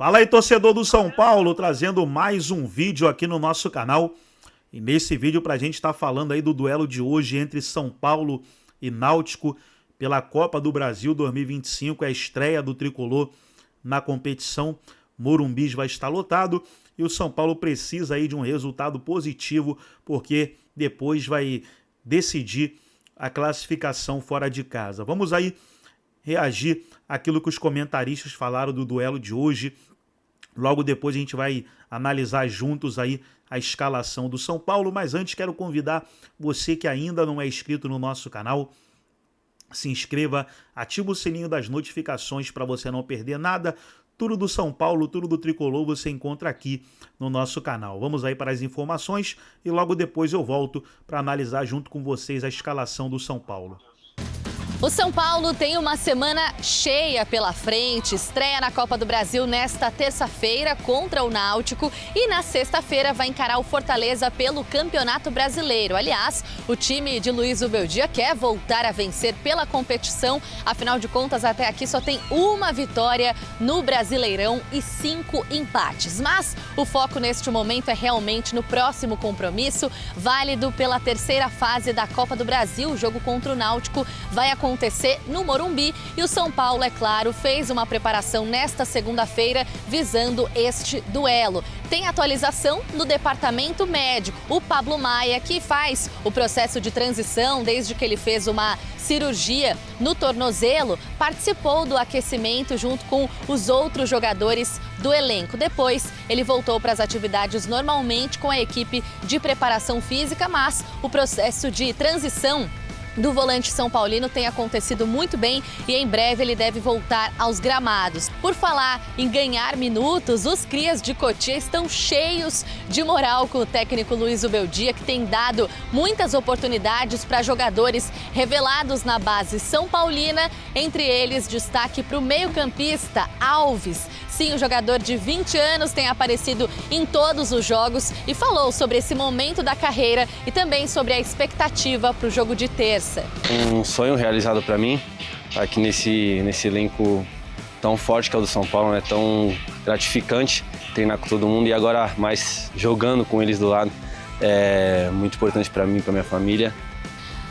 Fala aí, torcedor do São Paulo, trazendo mais um vídeo aqui no nosso canal. E nesse vídeo pra gente estar falando aí do duelo de hoje entre São Paulo e Náutico pela Copa do Brasil 2025, é a estreia do Tricolor na competição. Morumbi vai estar lotado e o São Paulo precisa aí de um resultado positivo, porque depois vai decidir a classificação fora de casa. Vamos aí reagir àquilo que os comentaristas falaram do duelo de hoje. Logo depois a gente vai analisar juntos aí a escalação do São Paulo, mas antes quero convidar você que ainda não é inscrito no nosso canal, se inscreva, ativa o sininho das notificações para você não perder nada. Tudo do São Paulo, tudo do Tricolor você encontra aqui no nosso canal. Vamos aí para as informações e logo depois eu volto para analisar junto com vocês a escalação do São Paulo. O São Paulo tem uma semana cheia pela frente, estreia na Copa do Brasil nesta terça-feira contra o Náutico e na sexta-feira vai encarar o Fortaleza pelo Campeonato Brasileiro. Aliás, o time de Luiz Ubeldia quer voltar a vencer pela competição, afinal de contas até aqui só tem uma vitória no Brasileirão e 5 empates. Mas o foco neste momento é realmente no próximo compromisso, válido pela terceira fase da Copa do Brasil. O jogo contra o Náutico vai acontecer no Morumbi e o São Paulo, é claro, fez uma preparação nesta segunda-feira visando este duelo. Tem atualização no departamento médico. O Pablo Maia, que faz o processo de transição desde que ele fez uma cirurgia no tornozelo, participou do aquecimento junto com os outros jogadores do elenco. Depois, ele voltou para as atividades normalmente com a equipe de preparação física, mas o processo de transição do volante São Paulino tem acontecido muito bem e em breve ele deve voltar aos gramados. Por falar em ganhar minutos, os crias de Cotia estão cheios de moral com o técnico Luiz Ubeldia, que tem dado muitas oportunidades para jogadores revelados na base São Paulina, entre eles destaque para o meio-campista Alves. Sim, o jogador de 20 anos tem aparecido em todos os jogos e falou sobre esse momento da carreira e também sobre a expectativa para o jogo de terça. Um sonho realizado para mim, aqui nesse elenco tão forte que é o do São Paulo, né? Tão gratificante treinar com todo mundo e agora mais jogando com eles do lado. É muito importante para mim, para minha família.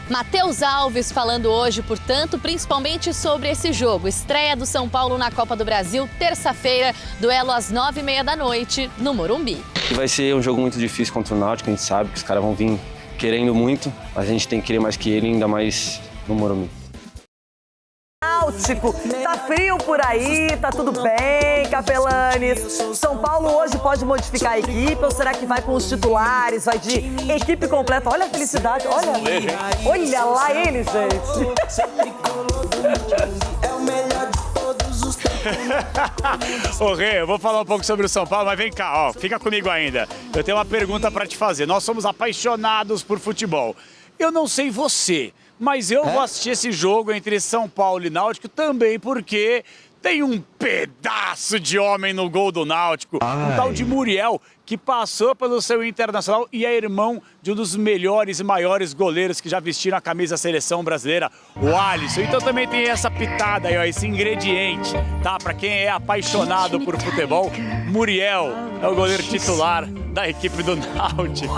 Matheus Alves falando hoje, portanto, principalmente sobre esse jogo. Estreia do São Paulo na Copa do Brasil, terça-feira, duelo às 9h30 da noite no Morumbi. Vai ser um jogo muito difícil contra o Náutico, a gente sabe que os caras vão vir querendo muito, mas a gente tem que querer mais que ele, ainda mais no Morumbi. Náutico, tá frio por aí, tá tudo bem, Capelanes? São Paulo hoje pode modificar a equipe ou será que vai com os titulares, vai de equipe completa? Olha a felicidade, olha lá ele, gente. Ô Rê, eu vou falar um pouco sobre o São Paulo, mas vem cá, ó, fica comigo ainda. Eu tenho uma pergunta pra te fazer. Nós somos apaixonados por futebol. Eu não sei você, mas eu vou assistir esse jogo entre São Paulo e Náutico também porque tem um pedaço de homem no gol do Náutico. Um tal de Muriel, que passou pelo seu Internacional e é irmão de um dos melhores e maiores goleiros que já vestiram a camisa da seleção brasileira, o Alisson. Então também tem essa pitada aí, ó, esse ingrediente, tá? Pra quem é apaixonado por futebol, Muriel é o goleiro titular da equipe do Náutico,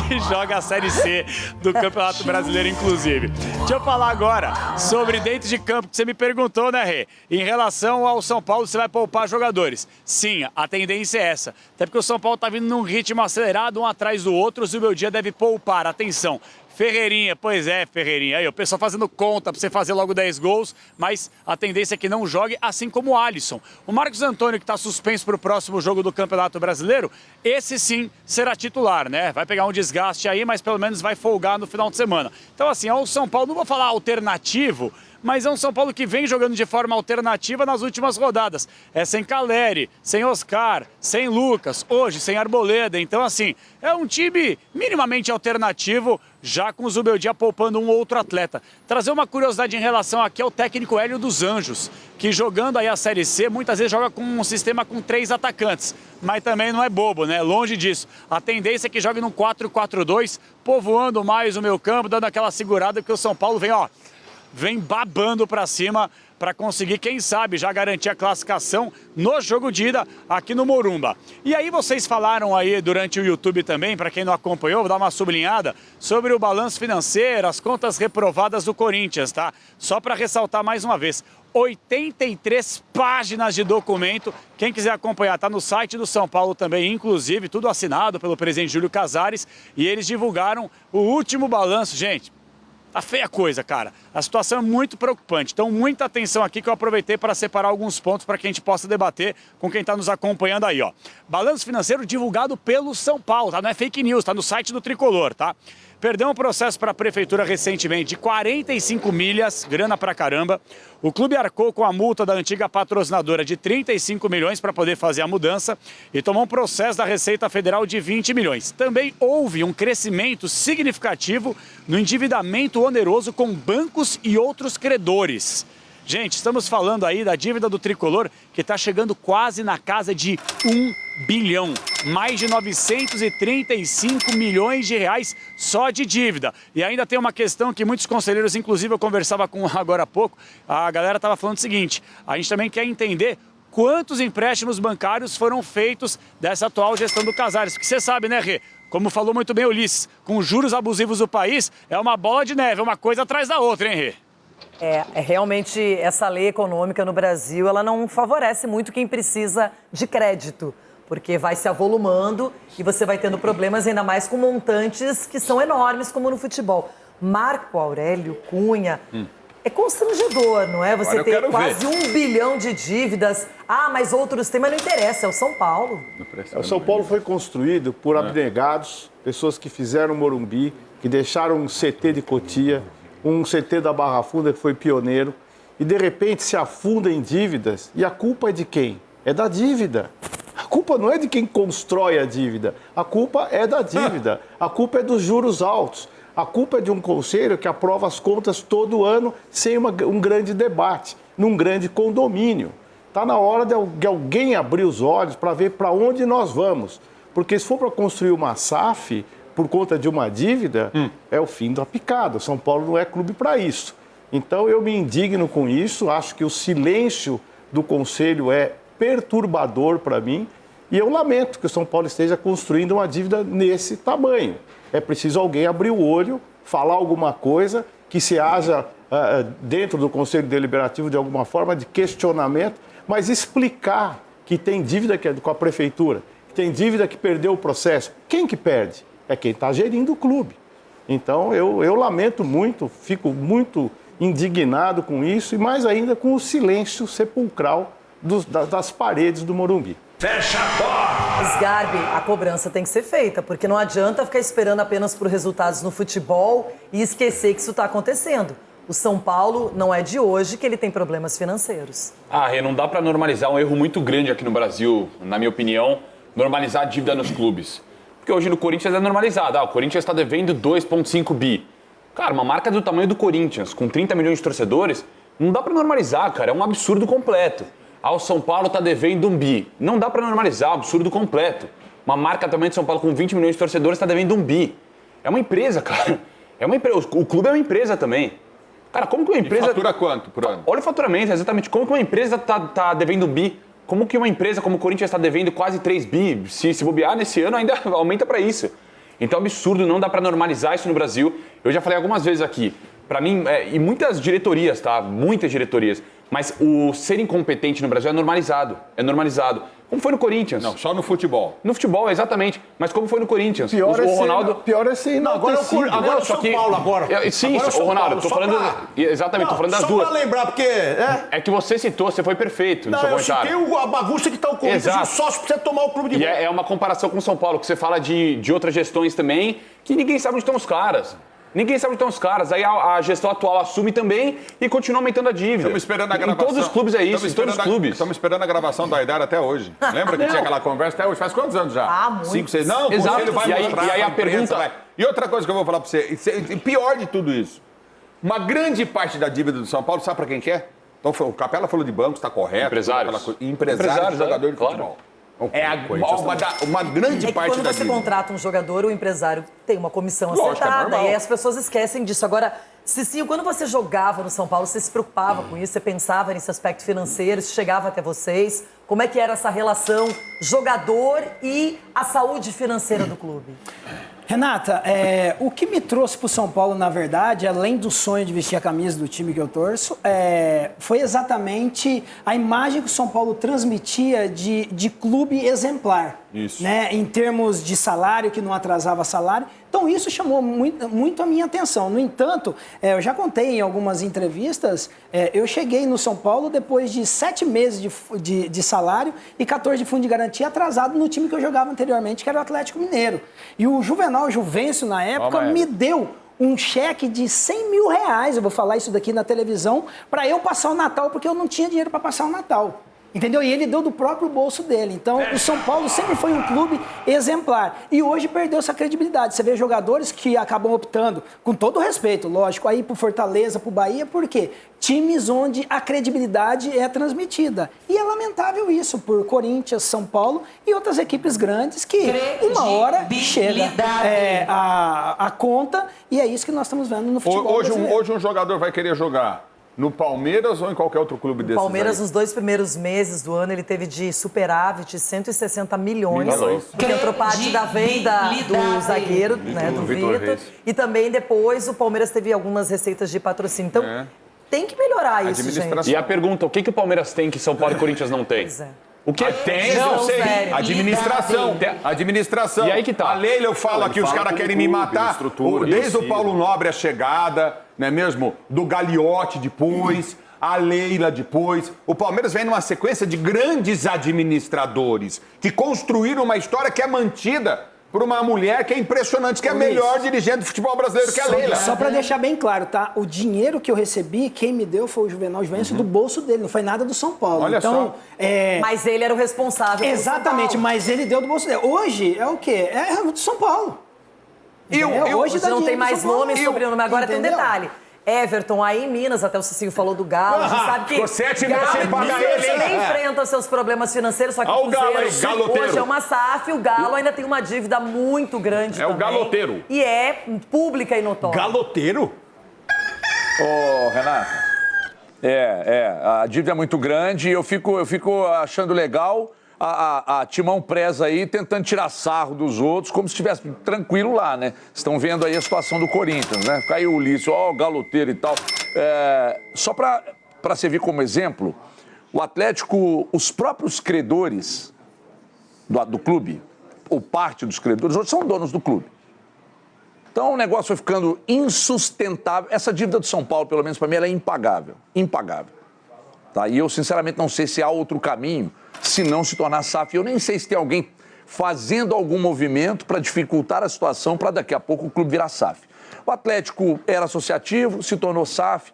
que joga a Série C do Campeonato Brasileiro, inclusive. Deixa eu falar agora sobre dentro de campo, que você me perguntou, né, Rê? Em relação ao São Paulo, você vai poupar jogadores. Sim, a tendência é essa. Até porque o São Paulo tá vindo num ritmo acelerado, um atrás do outro, o Zubeldia deve poupar. Atenção, Ferreirinha, pois é, Ferreirinha. Aí o pessoal fazendo conta pra você fazer logo 10 gols, mas a tendência é que não jogue, assim como o Alisson. O Marcos Antônio, que tá suspenso pro próximo jogo do Campeonato Brasileiro, esse sim será titular, né? Vai pegar um desgaste aí, mas pelo menos vai folgar no final de semana. Então assim, é o São Paulo, não vou falar alternativo, mas é um São Paulo que vem jogando de forma alternativa nas últimas rodadas. É sem Caleri, sem Oscar, sem Lucas, hoje sem Arboleda. Então, assim, é um time minimamente alternativo, já com o Zubeldia poupando um ou outro atleta. Trazer uma curiosidade em relação aqui ao técnico Hélio dos Anjos, que jogando aí a Série C, muitas vezes joga com um sistema com 3 atacantes. Mas também não é bobo, né? Longe disso. A tendência é que jogue num 4-4-2, povoando mais o meio campo, dando aquela segurada, porque o São Paulo vem, ó, vem babando pra cima para conseguir, quem sabe, já garantir a classificação no jogo de ida aqui no Morumba. E aí vocês falaram aí durante o YouTube também, para quem não acompanhou, vou dar uma sublinhada, sobre o balanço financeiro, as contas reprovadas do Corinthians, tá? Só para ressaltar mais uma vez, 83 páginas de documento. Quem quiser acompanhar, está no site do São Paulo também, inclusive, tudo assinado pelo presidente Júlio Casares. E eles divulgaram o último balanço. Gente, tá feia a coisa, cara. A situação é muito preocupante. Então, muita atenção aqui que eu aproveitei para separar alguns pontos para que a gente possa debater com quem está nos acompanhando aí, ó. Balanço financeiro divulgado pelo São Paulo, tá? Não é fake news, tá no site do Tricolor, tá? Perdeu um processo para a prefeitura recentemente de 45 milhas, grana pra caramba. O clube arcou com a multa da antiga patrocinadora de 35 milhões para poder fazer a mudança e tomou um processo da Receita Federal de 20 milhões. Também houve um crescimento significativo no endividamento oneroso com bancos e outros credores. Gente, estamos falando aí da dívida do Tricolor, que está chegando quase na casa de 1 bilhão. Mais de 935 milhões de reais só de dívida. E ainda tem uma questão que muitos conselheiros, inclusive eu conversava com agora há pouco, a galera estava falando o seguinte, a gente também quer entender quantos empréstimos bancários foram feitos dessa atual gestão do Casares. Porque você sabe, né, Rê? Como falou muito bem o Ulisses, com os juros abusivos do país, é uma bola de neve, uma coisa atrás da outra, hein, Rê? Realmente essa lei econômica no Brasil, ela não favorece muito quem precisa de crédito, porque vai se avolumando e você vai tendo problemas ainda mais com montantes que são enormes, como no futebol. Marco Aurélio Cunha, é constrangedor, não é? Você ter quase 1 bilhão de dívidas. Ah, mas outros têm, mas não interessa, é o São Paulo. O São Paulo foi construído por abnegados, pessoas que fizeram Morumbi, que deixaram um CT de Cotia, um CT da Barra Funda que foi pioneiro, e de repente se afunda em dívidas, e a culpa é de quem? É da dívida. A culpa não é de quem constrói a dívida, a culpa é da dívida, a culpa é dos juros altos, a culpa é de um conselho que aprova as contas todo ano sem um grande debate, num grande condomínio. Está na hora de alguém abrir os olhos para ver para onde nós vamos, porque se for para construir uma SAF por conta de uma dívida, é o fim da picada. O São Paulo não é clube para isso. Então, eu me indigno com isso, acho que o silêncio do Conselho é perturbador para mim e eu lamento que o São Paulo esteja construindo uma dívida nesse tamanho. É preciso alguém abrir o olho, falar alguma coisa, que se haja dentro do Conselho Deliberativo de alguma forma de questionamento, mas explicar que tem dívida com a Prefeitura, que tem dívida que perdeu o processo. Quem que perde? É quem está gerindo o clube. Então, eu lamento muito, fico muito indignado com isso e mais ainda com o silêncio sepulcral das paredes do Morumbi. Fecha a porta! Sgarbi, a cobrança tem que ser feita, porque não adianta ficar esperando apenas por resultados no futebol e esquecer que isso está acontecendo. O São Paulo não é de hoje que ele tem problemas financeiros. Rê, não dá para normalizar um erro muito grande aqui no Brasil, na minha opinião, normalizar a dívida nos clubes. Porque hoje no Corinthians é normalizado. O Corinthians está devendo 2,5 bi. Cara, uma marca do tamanho do Corinthians, com 30 milhões de torcedores, não dá para normalizar, cara. É um absurdo completo. O São Paulo está devendo 1 bi. Não dá para normalizar, é um absurdo completo. Uma marca também de São Paulo com 20 milhões de torcedores está devendo 1 bi. É uma empresa, cara. É uma empresa. O clube é uma empresa também. Cara, como que uma empresa... E fatura quanto por ano? Olha o faturamento, exatamente. Como que uma empresa tá devendo 1 bi? Como que uma empresa como o Corinthians está devendo quase 3 bi? Se bobear nesse ano, ainda aumenta para isso. Então é um absurdo, não dá para normalizar isso no Brasil. Eu já falei algumas vezes aqui. Para mim, e muitas diretorias, tá? Muitas diretorias. Mas o ser incompetente no Brasil é normalizado. É normalizado. Como foi no Corinthians. Não, só no futebol. No futebol, exatamente. Mas como foi no Corinthians. Pior é ser enaltecido. Agora o São Paulo, agora. Sim, agora Ronaldo, tô falando... Exatamente, tô falando das duas. Só pra lembrar, porque... É que você citou, você foi perfeito no seu comentário. Eu citei a bagunça que tá o Corinthians e o sócio precisa tomar o clube de volta. E é uma comparação com o São Paulo, que você fala de outras gestões também, que ninguém sabe onde estão os caras. Ninguém sabe onde estão os caras. Aí a gestão atual assume também e continua aumentando a dívida. Estamos esperando a gravação. Em todos os clubes é isso, em todos os clubes. Estamos esperando a gravação da Aidara até hoje. Lembra que tinha aquela conversa até hoje? Faz quantos anos já? Muito. 5, 6... Não, exato. Ele vai mostrar e aí a pergunta... Vai. E outra coisa que eu vou falar para você, pior de tudo isso, uma grande parte da dívida do São Paulo, sabe para quem que é? Então, o Capela falou de banco, está correto. Empresários. Empresários, jogador de futebol. É uma grande parte quando da você dívida. contrata um jogador, o empresário tem uma comissão acertada, e aí as pessoas esquecem disso. Agora, Cicinho, quando você jogava no São Paulo, você se preocupava com isso? Você pensava nesse aspecto financeiro? Isso chegava até vocês? Como é que era essa relação jogador e a saúde financeira do clube? Renata, o que me trouxe para o São Paulo, na verdade, além do sonho de vestir a camisa do time que eu torço, foi exatamente a imagem que o São Paulo transmitia de clube exemplar. Isso. Né? Em termos de salário, que não atrasava salário. Então, isso chamou muito a minha atenção. No entanto, eu já contei em algumas entrevistas, eu cheguei no São Paulo depois de 7 meses de salário e 14 de fundo de garantia atrasado no time que eu jogava anteriormente, que era o Atlético Mineiro. E o Juvenal Juvencio, na época, me deu um cheque de 100 mil reais, eu vou falar isso daqui na televisão, para eu passar o Natal, porque eu não tinha dinheiro para passar o Natal. Entendeu? E ele deu do próprio bolso dele. Então, o São Paulo sempre foi um clube exemplar. E hoje perdeu essa credibilidade. Você vê jogadores que acabam optando, com todo respeito, lógico, aí pro Fortaleza, pro Bahia, por quê? Times onde a credibilidade é transmitida. E é lamentável isso por Corinthians, São Paulo e outras equipes grandes que uma hora chega a conta e é isso que nós estamos vendo no futebol brasileiro. Hoje um jogador vai querer jogar no Palmeiras ou em qualquer outro clube desses? Palmeiras, nos 2 primeiros meses do ano, ele teve de superávit 160 milhões. Que entrou parte da venda do zagueiro, né, do Vitor. E também depois o Palmeiras teve algumas receitas de patrocínio. Então, tem que melhorar isso, gente. E a pergunta, o que o Palmeiras tem que São Paulo e Corinthians não tem? Pois é. O que tem, eu sei. Sério. Administração. E aí que tá. A Leila, eu falo aqui, os caras querem me matar. Desde o Paulo Nobre, a chegada, não é mesmo? Do Gagliotti depois, a Leila depois. O Palmeiras vem numa sequência de grandes administradores que construíram uma história que é mantida por uma mulher que é impressionante, que é a melhor dirigente do futebol brasileiro, que é a Leila. Só para deixar bem claro, tá? O dinheiro que eu recebi, quem me deu foi o Juvenal Juvencio do bolso dele, não foi nada do São Paulo. Olha então, só. Mas ele era o responsável pelo exatamente, São Paulo. mas ele deu do bolso dele. Hoje é o quê? É do São Paulo. Hoje não tem mais nome e sobrenome. Agora tem um detalhe. Everton, aí em Minas, até o Cicinho falou do Galo, a gente sabe que 7 meses sem pagar ele, hein? Ele enfrenta os seus problemas financeiros, só que o Cruzeiro hoje é uma SAF, o Galo ainda tem uma dívida muito grande também. O galoteiro. E é pública e notória. Galoteiro? Ô, Renata. A dívida é muito grande e eu fico achando legal a Timão Presa aí tentando tirar sarro dos outros como se estivesse tranquilo lá, né? Estão vendo aí a situação do Corinthians, né? Caiu o Ulisses, o galoteiro e tal. Só para servir como exemplo, o Atlético, os próprios credores do clube, ou parte dos credores, hoje são donos do clube. Então o negócio foi ficando insustentável. Essa dívida do São Paulo, pelo menos para mim, ela é impagável. Impagável. Tá? E eu, sinceramente, não sei se há outro caminho se não se tornar SAF. Eu nem sei se tem alguém fazendo algum movimento para dificultar a situação para daqui a pouco o clube virar SAF. O Atlético era associativo, se tornou SAF.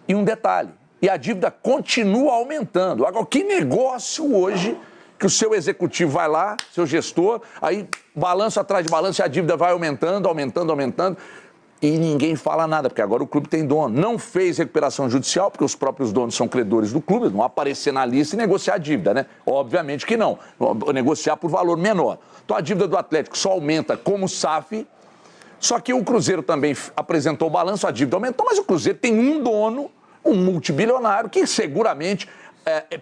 E um detalhe, e a dívida continua aumentando. Agora, que negócio hoje que o seu executivo vai lá, seu gestor, aí balanço atrás de balanço e a dívida vai aumentando. E ninguém fala nada, porque agora o clube tem dono. Não fez recuperação judicial, porque os próprios donos são credores do clube, não aparecer na lista e negociar a dívida, né? Obviamente que não. Negociar por valor menor. Então a dívida do Atlético só aumenta como SAF, só que o Cruzeiro também apresentou o balanço, a dívida aumentou, mas o Cruzeiro tem um dono, um multibilionário, que seguramente,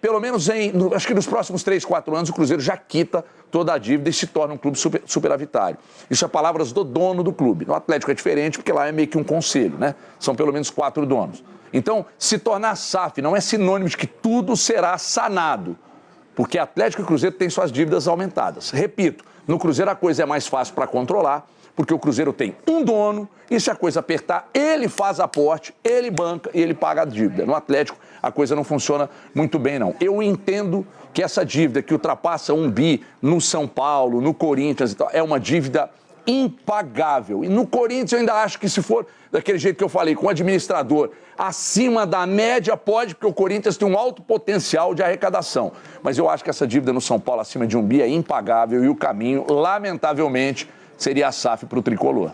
pelo menos acho que nos próximos 3, 4 anos, o Cruzeiro já quita toda a dívida e se torna um clube superavitário. Isso é palavras do dono do clube. No Atlético é diferente, porque lá é meio que um conselho, né? São pelo menos 4 donos. Então, se tornar SAF não é sinônimo de que tudo será sanado, porque Atlético e Cruzeiro têm suas dívidas aumentadas. Repito, no Cruzeiro a coisa é mais fácil para controlar, porque o Cruzeiro tem um dono e se a coisa apertar, ele faz aporte, ele banca e ele paga a dívida. No Atlético, a coisa não funciona muito bem, não. Eu entendo que essa dívida que ultrapassa 1 bi no São Paulo, no Corinthians e tal, é uma dívida impagável. E no Corinthians eu ainda acho que se for daquele jeito que eu falei, com o administrador acima da média, pode, porque o Corinthians tem um alto potencial de arrecadação. Mas eu acho que essa dívida no São Paulo acima de 1 bi é impagável e o caminho, lamentavelmente, seria a SAF para o Tricolor.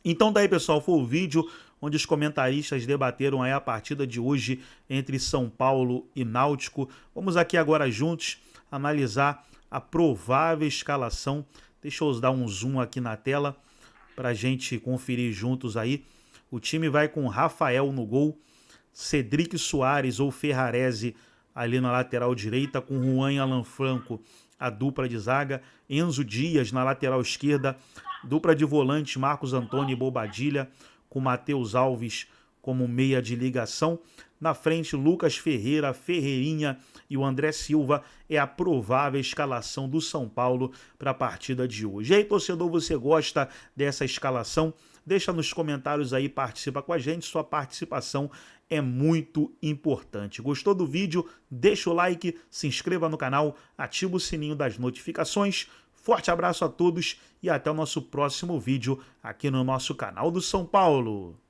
Então daí, pessoal, foi o vídeo onde os comentaristas debateram aí a partida de hoje entre São Paulo e Náutico. Vamos aqui agora juntos analisar a provável escalação. Deixa eu dar um zoom aqui na tela para a gente conferir juntos aí. O time vai com Rafael no gol, Cedric Soares ou Ferrarese ali na lateral direita, com Juan e Alan Franco, a dupla de zaga, Enzo Dias na lateral esquerda, dupla de volante Marcos Antônio e Bobadilha, com Matheus Alves como meia de ligação. Na frente, Lucas Ferreira, Ferreirinha e o André Silva é a provável escalação do São Paulo para a partida de hoje. E aí, torcedor, você gosta dessa escalação? Deixa nos comentários aí, participa com a gente, sua participação é muito importante. Gostou do vídeo? Deixa o like, se inscreva no canal, ativa o sininho das notificações. Forte abraço a todos e até o nosso próximo vídeo aqui no nosso canal do São Paulo.